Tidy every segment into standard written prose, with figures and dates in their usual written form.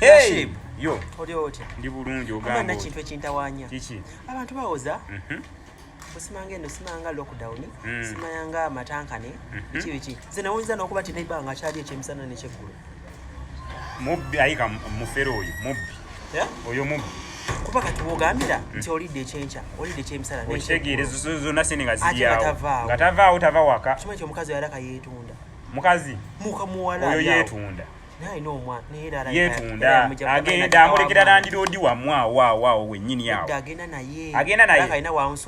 Hey, yo. Oti. Ndi bulungi ogamba. Mama nakintu ekintawanya. Kiki? Abantu bawoza. Busimanga eno simanga lockdown, simanga matankane, biki. Zinawunza n'okuba tinayibanga kyali ekyemisana n'ekyeggulu. Mubbi ayika mufero oyo, mubbi. Oyo mubbi. Kuba kati wogambira nti olidde ekyenkya, olidde ekyemisana n'ekyeggulu. Otegeere zonna sene ziyawo. Nga tavaawo tava waka. Kimanyi kyo omukazi yalaka yeetunda. Mukazi? Muka muwala oyo yeetunda. Yeetunda agenda amulekera landiroodi wammwe awo wennyini awo agenda naye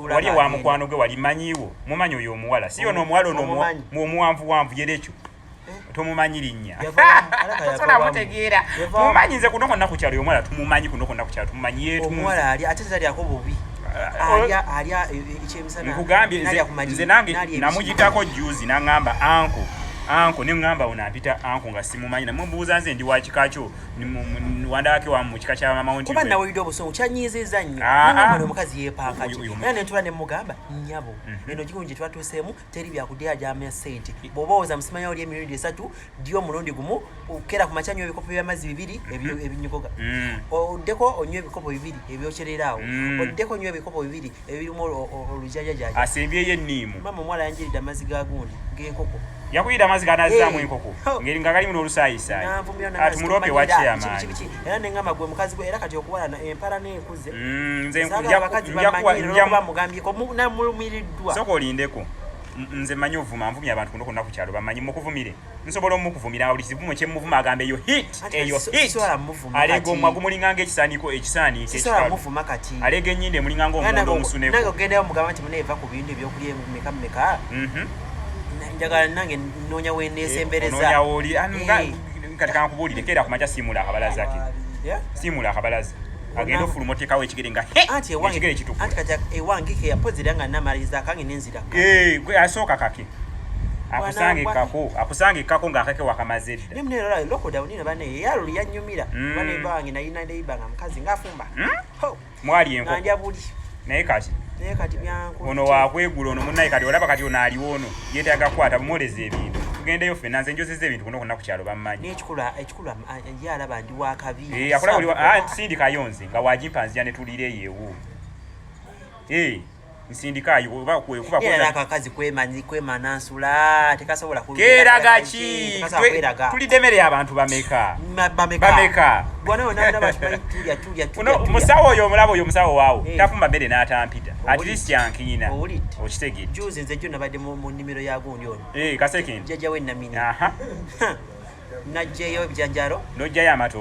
wali wa mukwano gwe wali manyiiwo mumanyi oyo omuwala si yono omuwala ono omuwanvuwanvu yerekyo tomumanyi linnya tasobola mutegeera mumanyi nze kuno konna ku kyalo omuwala tumumanyi kuno konna ku kyalo tumumanyi yeetunze ate talyako bubi alya ekyemisana nkugambye nze nange namugitako juzi naŋŋamba anko ne ngamba unampita anko nga simumanyi na mumbuuza nze ndi wa kikakyo wandake wa mu kika kya mama kuba na walido obusongo kyanyiizizza nnyo n'omwana omukazi yeepanka era ne ntula ne mugamba nnyabo eno gikunje twatuuseemu teri byakuddeya gyama sente bw'oba owoza musimanya oli emirundi 3 ddyo omulundi gumu okera ku makya nywa ebikopo by'amazzi 2 ebinyogoga oddeko onywa ebikopo 2 ebyokyereraawo oddeko onywa ebikopo 2 ebirimu olujajajaja asembyeyo enniimu mama omuwala yanjiridde amazzi ga gundi g'enkoko yakuyida amazzi ganazaamu enkoko ngeri nga galimu n'olusaayisayi ati muloope waki amaanyi era neŋŋamba gwe mukazi gwe era kati okuwala empala neekuze nze bamugambyeko namulumiriddwa soka olindeko nze manyi ovuma nvumye abantu kuno konna ku kyalo bamanyi mukuvumire nsobola omukuvumira buli kivumo kyemuvuma agamba eyo hit alega omwa gumulinganga ekisaaniiko alega ennyinde mulinganga omulondo omusuneko nange ogendayo mugamba nti muneeva ku bintu ebyokulya meka njagala nange noonya weneesembereza onoonya woli kati kankubuulire keera ku makya siimula akabalaza ke siimula akabalaza agenda ofuluma oteekawo ekigere nga ekigere kitukula anti kati ewange ke yapozera nga namaliriza akange nenzira asooka kake akusange ekkako ng'akake wakamaze edda naye munera lockdown ino bane eyaluli yannyumira bane bange nayina ndeyibanga mukazi ng'afumba mwali enkoko nandya buli naye kati byanku ono wakwegula ono munnaye kati olaba kati ono aliwo ono yeetaaga kukwata bumwoleza ebintu tugendeyo ffenna nze njozeza ebintu kuno konna ku kyalo bammanyi ekikulu ye alaba ndi wakabi akola nsindikayo nze nga wagimpanzija ne tuliire yeewo nsindikayo era akakazi kwemanansula tekasobola keeraga ki tulidde emmere y'abantu bameka musawo oyo omulaba oyo musawo waawo tafumba mmere n'atampita at least yankiina okitegedde juzi nze jjo nabadde mu nnimiro ya gundi ono kasekendi jjajjawe namini najjayo ebijanjalo n'ojjayo amatoke